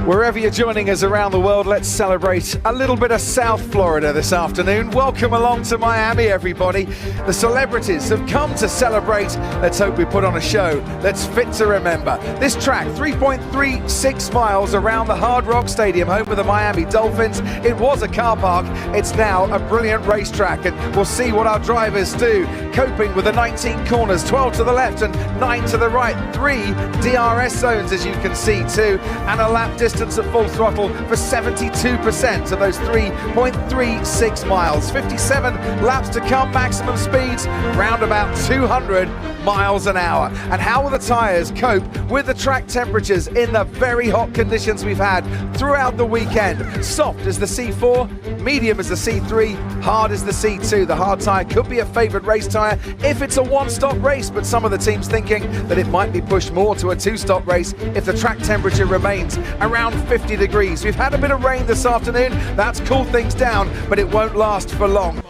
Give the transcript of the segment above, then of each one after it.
Wherever you're joining us around the world, let's celebrate a little bit of South Florida this afternoon. Welcome along to Miami, everybody. The celebrities have come to celebrate. Let's hope we put on a show that's fit to remember. This track, 3.36 miles around the Hard Rock Stadium, home of the Miami Dolphins. It was a car park. It's now a brilliant racetrack, and we'll see what our drivers do, coping with the 19 corners, 12 to the left and 9 to the right. 3 DRS zones, as you can see, too, and a lap distance at full throttle for 72% of those 3.36 miles. 57 laps to come, maximum speeds round about 200 miles an hour. And how will the tyres cope with the track temperatures in the very hot conditions we've had throughout the weekend? Soft as the C4, medium as the C3, hard as the C2. The hard tyre could be a favoured race tyre if it's a one-stop race, but some of the teams thinking that it might be pushed more to a two-stop race if the track temperature remains around 50 degrees. We've had a bit of rain this afternoon. That's cooled things down, but it won't last for long.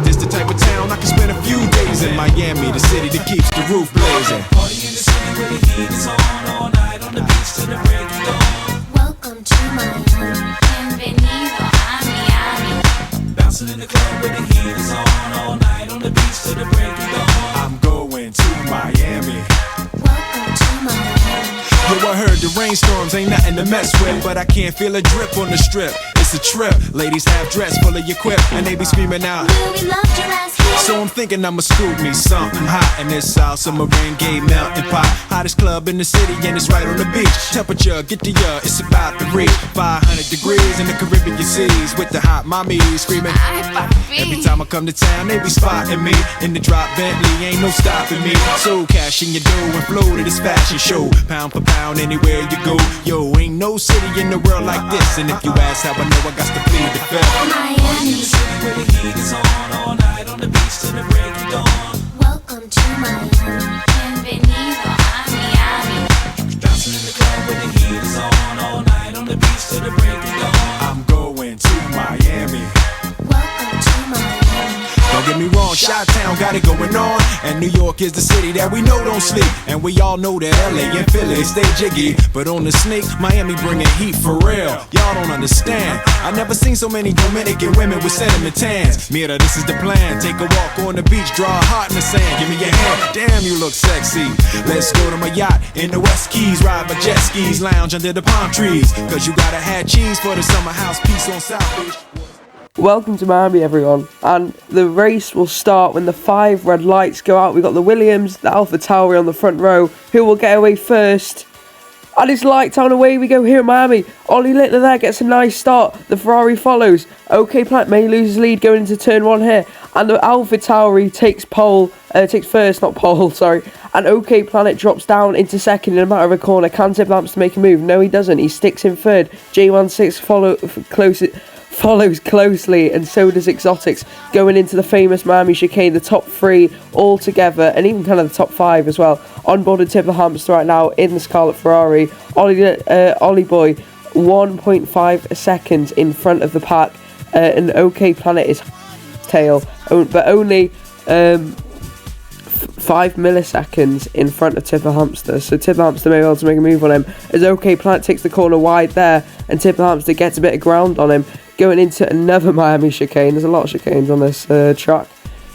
This the type of town I can spend a few days in. Miami, the city that keeps the roof blazing. Party in the city where the heat is on all night on the beach till the break of dawn. Welcome to Miami. Bienvenido a Miami. Bouncing in the club where the heat is on all night on the beach till the break of dawn. I'm going to Miami. Welcome to Miami. Yo, I heard the rainstorms ain't nothing to mess with, but I can't feel a drip on the strip. It's a trip. Ladies have dress full of your quip, and they be screaming out, Will we love your ass here? so I'm thinking I'ma scoop me something hot in this South Summer rain gay melting pot. Hottest club in the city, and it's right on the beach. Temperature, get the it's about to reach 500 degrees in the Caribbean seas with the hot mommy screaming. Ay, papi. Every time I come to town, they be spotting me in the drop Bentley, ain't no stopping me. So cash in your dough and flow to this fashion show, pound for pound anywhere you go. Yo, ain't no city in the world like this, and if you ask how I know, I got to plead the fifth. Miami. The city where the heat is on all night on the beach till the break of dawn. Welcome to Miami. Bienvenido a Miami. Bouncing in the club where the heat is on all night on the beach till the break of dawn. I'm going to Miami. Welcome to Miami. Don't get me wrong, Chi-Town got it going on, and New York is the city that we know don't sleep. And we all know that LA and Philly stay jiggy, but on the sneak, Miami bringing heat for real. Y'all don't understand. I never seen so many Dominican women with sentiment tans. Mira, this is the plan. Take a walk on the beach, draw a heart in the sand. Give me your hand. Damn, you look sexy. Let's go to my yacht in the West Keys, ride my jet skis, lounge under the palm trees. Cause you gotta have cheese for the summer house piece on South Beach. Welcome to Miami, everyone, and the race will start when the 5 red lights go out. We've got the Williams, the Alpha Tauri on the front row, who will get away first. And it's light town, away we go here in Miami. Ollie Littler there gets a nice start. The Ferrari follows. OK Planet may lose his lead going into turn 1 here. And the Alpha Tauri takes first, not pole, sorry. And OK Planet drops down into second in a matter of a corner. Can Tip Lamps to make a move? No, he doesn't. He sticks in third. J16 follows closely, and so does Exotics, going into the famous Miami chicane. The top 3 all together, and even kind of the top 5 as well, on board of Tip the Hamster right now in the Scarlet Ferrari. Ollie Boy 1.5 seconds in front of the pack, and OK Planet is tail, but only 5 milliseconds in front of Tipper Hamster. So Tipper Hamster may be able to make a move on him as OK Planet takes the corner wide there, and Tipper Hamster gets a bit of ground on him going into another Miami chicane. There's a lot of chicanes on this track.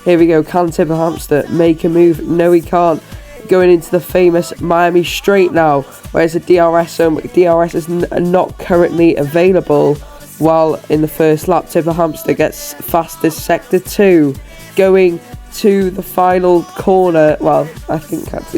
Here we go. Can Tipper Hamster make a move? No, he can't. Going into the famous Miami straight now, where it's a DRS zone, but DRS is not currently available. While in the first lap, Tipper Hamster gets fastest sector 2, going to the final corner. Well, I think that's,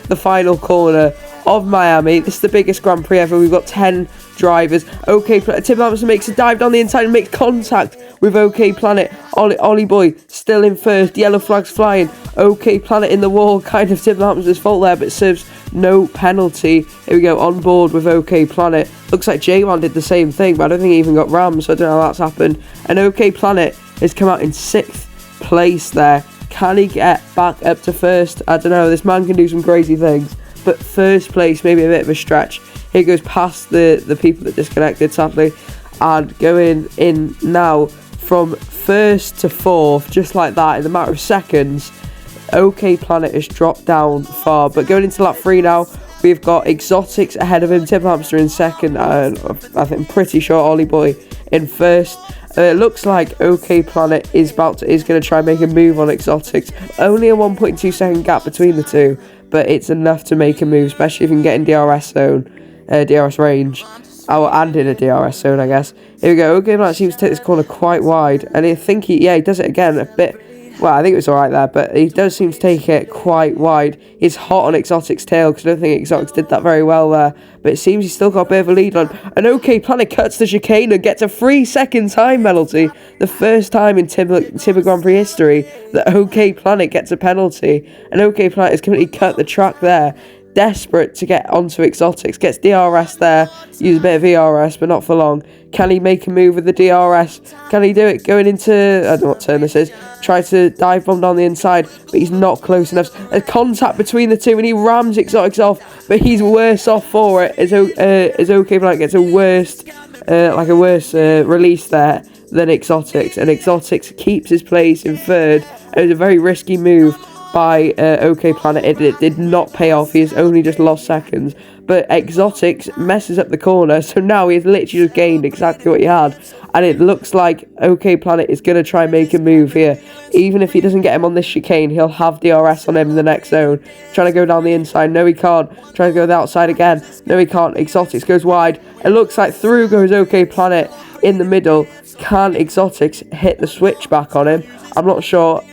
the final corner of Miami. This is the biggest Grand Prix ever. We've got 10 drivers. OK Planet, Tim Hamilton makes a dive down the inside and makes contact with OK Planet. Ollie Boy still in first. Yellow flags flying. OK Planet in the wall. Kind of Tim Hamilton's fault there, but serves no penalty. Here we go, on board with OK Planet. Looks like J1 did the same thing, but I don't think he even got rammed, so I don't know how that's happened. And OK Planet has come out in 6th place there. Can he get back up to first? I don't know. This man can do some crazy things, but first place maybe a bit of a stretch. He goes past the people that disconnected, sadly, and going in now from first to fourth, just like that, in a matter of seconds. OK Planet has dropped down far, but going into lap 3 now, we've got Exotics ahead of him, Tip Hamster in second, and I think I'm pretty sure Ollie Boy in first. It looks like OK Planet is going to try and make a move on Exotics. Only a 1.2 second gap between the two, but it's enough to make a move, especially if you can get in DRS zone, DRS range. Oh, and in a DRS zone, I guess. Here we go. OK Planet seems to take this corner quite wide, and I think he does it again a bit. Well, I think it was alright there, but he does seem to take it quite wide. He's hot on Exotic's tail, because I don't think Exotics did that very well there. But it seems he's still got a bit of a lead on. And OK Planet cuts the chicane and gets a 3-second time penalty. The first time in Tibber Grand Prix history that OK Planet gets a penalty. And OK Planet has completely cut the track there. Desperate to get onto Exotics, gets DRS there, use a bit of ERS, but not for long. Can he make a move with the DRS? Can he do it going into, I don't know what turn this is, try to dive bomb down the inside, but he's not close enough. A contact between the two, and he rams Exotics off, but he's worse off for it, as OK Planet gets a worse release there than Exotics, and Exotics keeps his place in third. It was a very risky move by OK Planet. It did not pay off. He has only just lost seconds, but Exotics messes up the corner, so now he has literally just gained exactly what he had, and it looks like OK Planet is going to try and make a move here. Even if he doesn't get him on this chicane, he'll have DRS on him in the next zone. Trying to go down the inside, no he can't. Trying to go the outside again, no he can't. Exotics goes wide. It looks like through goes OK Planet in the middle. Can Exotics hit the switch back on him? I'm not sure,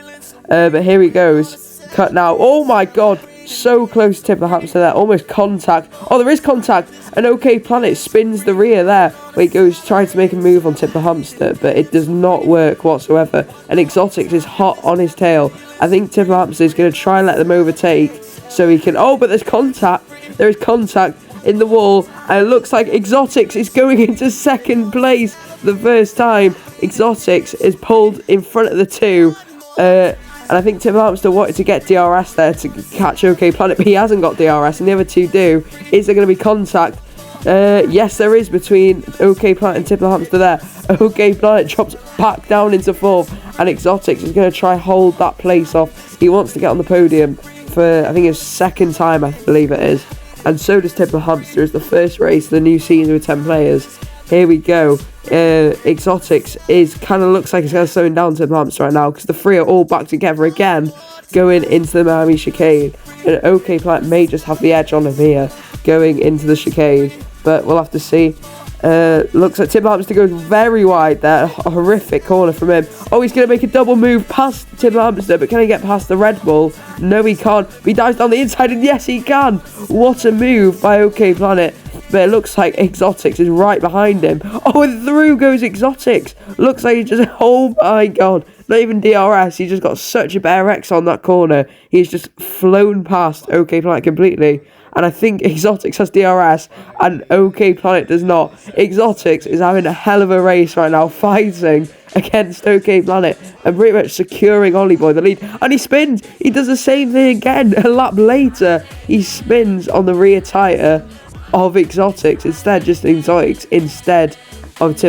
but here he goes. Cut now. Oh my god, so close to Tip the Hamster there, almost contact. Oh, there is contact, and OK Planet spins the rear there, where he goes trying to make a move on Tip the Hamster, but it does not work whatsoever, and Exotics is hot on his tail. I think Tip the Hamster is going to try and let them overtake, so he can, oh, but there's contact. There is contact in the wall, and it looks like Exotics is going into second place the first time. Exotics is pulled in front of the two, and I think Tim Hamster wanted to get DRS there to catch OK Planet, but he hasn't got DRS, and the other two do. Is there going to be contact? Yes, there is between OK Planet and Tim Hamster there. OK Planet drops back down into fourth, and Exotics is going to try hold that place off. He wants to get on the podium for, I think, his second time, I believe it is. And so does Tim Hamster. It's the first race of the new season with 10 players. Here we go. Exotics looks like it's going to slow down to Hamster right now, because the three are all back together again going into the Miami chicane, and OK Planet may just have the edge on him here going into the chicane, but we'll have to see. Looks like Tim Hamster goes very wide there, a horrific corner from him. Oh, he's going to make a double move past Tim Hamster, but can he get past the Red Bull? No, he can't. He dives down the inside, and yes, he can. What a move by OK Planet. But it looks like Exotics is right behind him. Oh, and through goes Exotics. Looks like he just, oh my god, not even DRS. He just got such a better X on that corner. He's just flown past OK Planet completely. And I think Exotics has DRS and OK Planet does not. Exotics is having a hell of a race right now, fighting against OK Planet and pretty much securing Ollie Boy the lead. And he spins. He does the same thing again. A lap later, he spins on the rear tyre of Exotics instead of Tim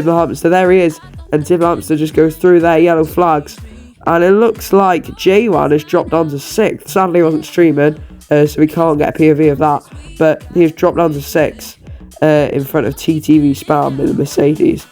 Hamster. There he is, and Tim Hamster just goes through their yellow flags, and it looks like J1 has dropped down to 6th. Sadly, he wasn't streaming, so we can't get a POV of that, but he has dropped down to 6th in front of TTV Spam in the Mercedes.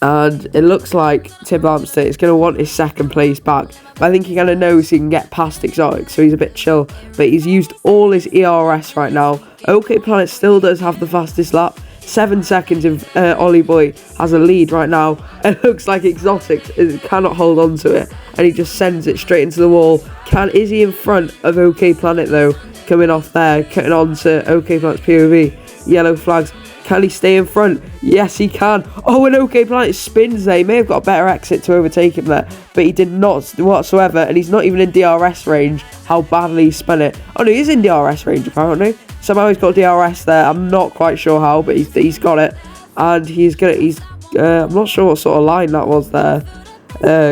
And it looks like Tim Hamster is going to want his second place back, but I think he kind of knows he can get past Exotic, so he's a bit chill, but he's used all his ERS right now. OK Planet still does have the fastest lap, 7 seconds if Ollie Boy has a lead right now. It looks like Exotic cannot hold on to it, and he just sends it straight into the wall. Is he in front of OK Planet though, coming off there, cutting on to OK Planet's POV, yellow flags. Can he stay in front? Yes, he can. Oh, and OK Planet spins there. He may have got a better exit to overtake him there, but he did not whatsoever, and he's not even in DRS range. How badly he spun it. Oh no, he is in DRS range apparently. Somehow he's got DRS there. I'm not quite sure how, but he's got it, and I'm not sure what sort of line that was there.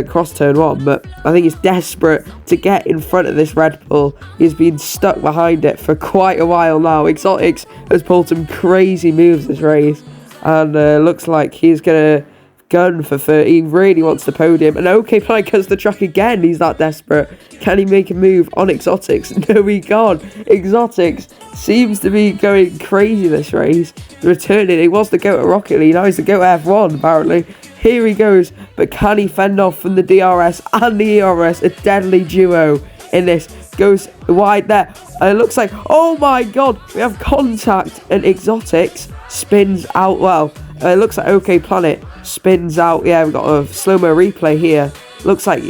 Cross turn 1, but I think he's desperate to get in front of this Red Bull. He's been stuck behind it for quite a while now. Exotics has pulled some crazy moves this race, and looks like he's gonna gun for 30. He really wants the podium. And OK Planet goes the track again. He's that desperate. Can he make a move on Exotics? No, he can't. Exotics seems to be going crazy this race. Returning. He was the GOAT at Rocket League. Now he's the GOAT at F1, apparently. Here he goes. But can he fend off from the DRS and the ERS? A deadly duo in this. Goes wide there. And it looks like, oh my god, we have contact. And Exotics spins out. Well, it looks like OK Planet spins out. Yeah, we've got a slow-mo replay here. Looks like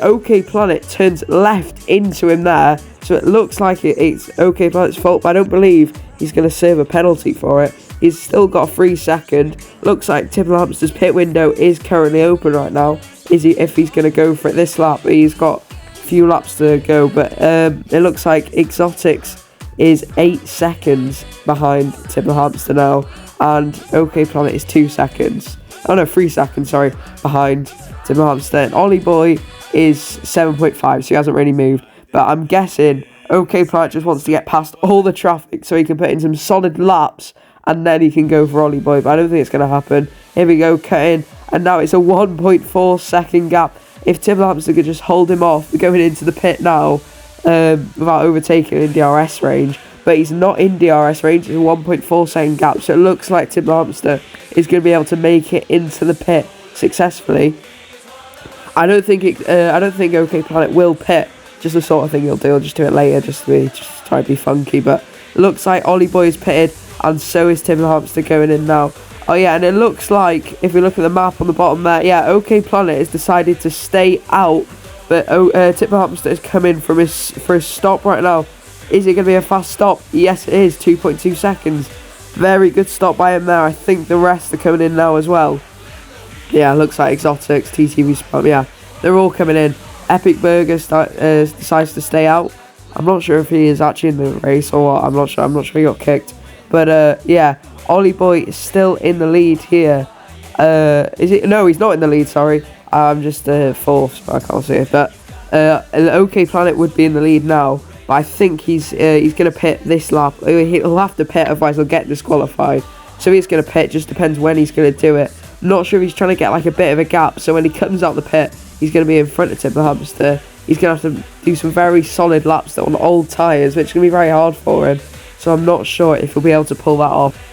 OK Planet turns left into him there. So it looks like it's OK Planet's fault, but I don't believe he's going to serve a penalty for it. He's still got a 3 second. Looks like Tim Hamster's pit window is currently open right now. If he's going to go for it this lap? He's got a few laps to go, but it looks like Exotics is 8 seconds behind Tim Hamster now, and OK Planet is 2 seconds. Oh no, 3 seconds, sorry, behind Tim Hamster. And Ollie Boy is 7.5, so he hasn't really moved. But I'm guessing OK Planet just wants to get past all the traffic so he can put in some solid laps, and then he can go for Ollie Boy. But I don't think it's going to happen. Here we go, cutting, and now it's a 1.4 second gap. If Tim Hamster could just hold him off, we're going into the pit now without overtaking in DRS range. But he's not in DRS range. It's a 1.4 second gap, so it looks like Tim Hamster is going to be able to make it into the pit successfully. I don't think OK Planet will pit. Just the sort of thing he'll do. He'll just do it later, just try to be funky. But it looks like Ollie Boy is pitted, and so is Tim Hamster going in now. Oh yeah, and it looks like, if we look at the map on the bottom there, yeah, OK Planet has decided to stay out, but Tim Hamster is coming for his stop right now. Is it going to be a fast stop? Yes, it is. 2.2 seconds. Very good stop by him there. I think the rest are coming in now as well. Yeah, looks like Exotics, TTV Spot. Yeah, they're all coming in. Epic Burger decides to stay out. I'm not sure if he is actually in the race or what. I'm not sure he got kicked. But yeah, Ollie Boy is still in the lead here. Is it? No, he's not in the lead. Sorry, I'm just fourth. So I can't see it. But OK Planet would be in the lead now. But I think he's going to pit this lap. He'll have to pit, otherwise he'll get disqualified. So he's going to pit. Just depends when he's going to do it. Not sure if he's trying to get like a bit of a gap. So when he comes out the pit, he's going to be in front of Tim Hamster. He's going to have to do some very solid laps on old tyres, which is going to be very hard for him. So I'm not sure if he'll be able to pull that off.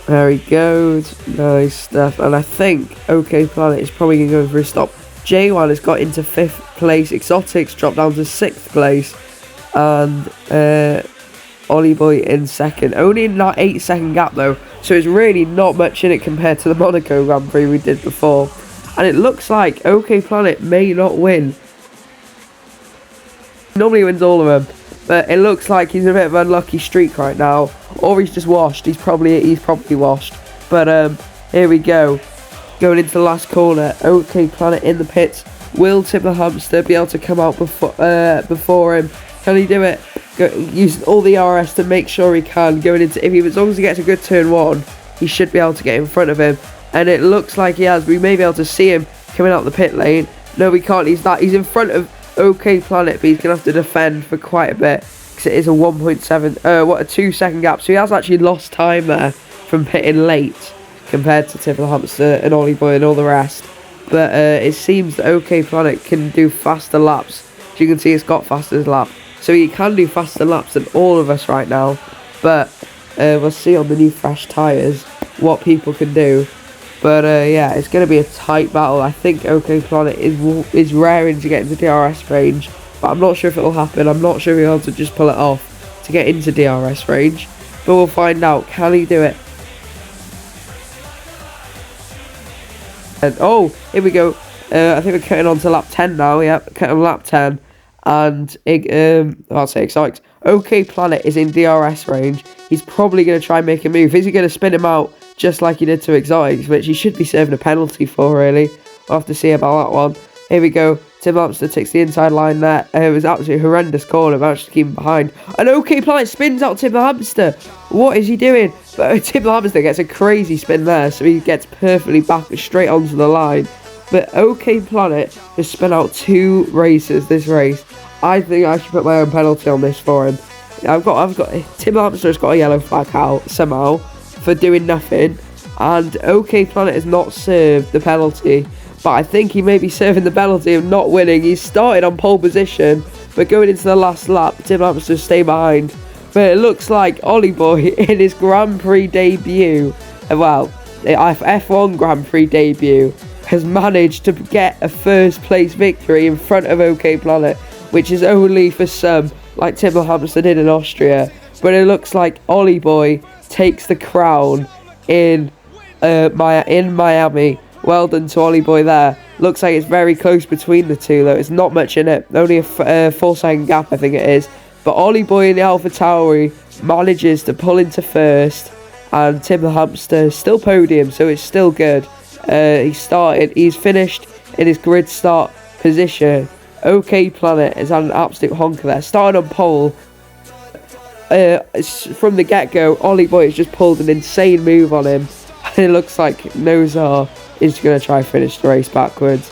There he goes. Nice stuff. And I think OK Planet is probably going to go for a stop. J1 has got into 5th place. Exotics dropped down to 6th place. And Ollie Boy in 2nd. Only in that 8 second gap though. So it's really not much in it compared to the Monaco Grand Prix we did before. And it looks like OK Planet may not win. Normally wins all of them. But it looks like he's in a bit of an unlucky streak right now. Or he's just washed. He's probably washed. But here we go. Going into the last corner. OK Planet in the pits. Will Tim the Hamster be able to come out before him? Can he do it? Using all the RS to make sure he can. Going into as long as he gets a good turn 1, he should be able to get in front of him. And it looks like he has. We may be able to see him coming out the pit lane. No, we can't. He's in front of OK Planet, but he's gonna have to defend for quite a bit because it is a 1.7 a 2 second gap. So he has actually lost time there from pitting late compared to Tim the Hamster and Ollie Boy and all the rest. But it seems that OK Planet can do faster laps. As you can see, it's got faster lap. So he can do faster laps than all of us right now. But we'll see on the new fresh tyres what people can do. But yeah, it's going to be a tight battle. I think OK Planet is raring to get into DRS range. But I'm not sure if it will happen. I'm not sure if he'll be able to just pull it off to get into DRS range. But we'll find out. Can he do it? And oh, here we go. I think we're cutting on to lap 10 now. Yep, cutting on lap 10. And I'll say exciting. OK Planet is in DRS range. He's probably going to try and make a move. Is he going to spin him out just like he did to Exotics, which he should be serving a penalty for, really? We'll have to see about that one. Here we go. Tim Hamster takes the inside line there. It was absolutely horrendous corner. Managed to keep him behind. And OK Planet spins out Tim Hamster. What is he doing? But Tim Hamster gets a crazy spin there, so he gets perfectly back straight onto the line. But OK Planet has spent out 2 races this race. I think I should put my own penalty on this for him. I've got Tim Hamster's got a yellow flag out somehow for doing nothing, and OK Planet has not served the penalty. But I think he may be serving the penalty of not winning. He's started on pole position, but going into the last lap, Tim Hamster stay behind. But it looks like Ollie Boy in his Grand Prix debut, well, F1 Grand Prix debut, has managed to get a first place victory in front of OK Planet, which is only for some, like Tim Hamster did in Austria. But it looks like Ollie Boy takes the crown in Miami. Well done to Ollie Boy there. Looks like it's very close between the two though. It's not much in it. Only a 4-second gap, I think it is. But Ollie Boy in the AlphaTauri manages to pull into first, and Tim the Hamster still podium, so it's still good. He's finished in his grid start position. OK Planet has had an absolute honker there. Started on pole. From the get-go, Ollie Boy has just pulled an insane move on him. And it looks like Nozar is going to try and finish the race backwards.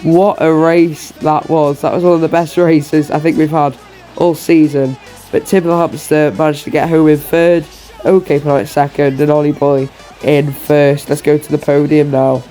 What a race that was. That was one of the best races I think we've had all season. But Tim the Hamster managed to get home in third. OK Planet second, and Ollie Boy in first. Let's go to the podium now.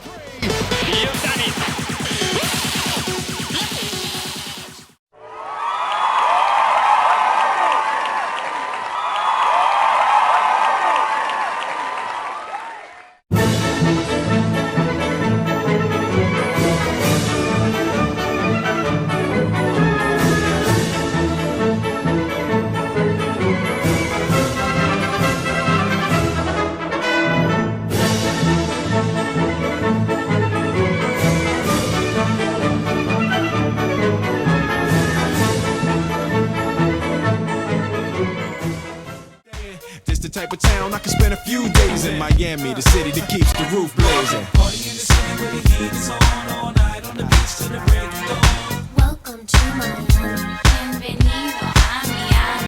This the type of town I can spend a few days in. Miami, the city that keeps the roof blazing. Party in the city where the heat is on all night on the beach till the break of dawn. Welcome to Miami. Bienvenido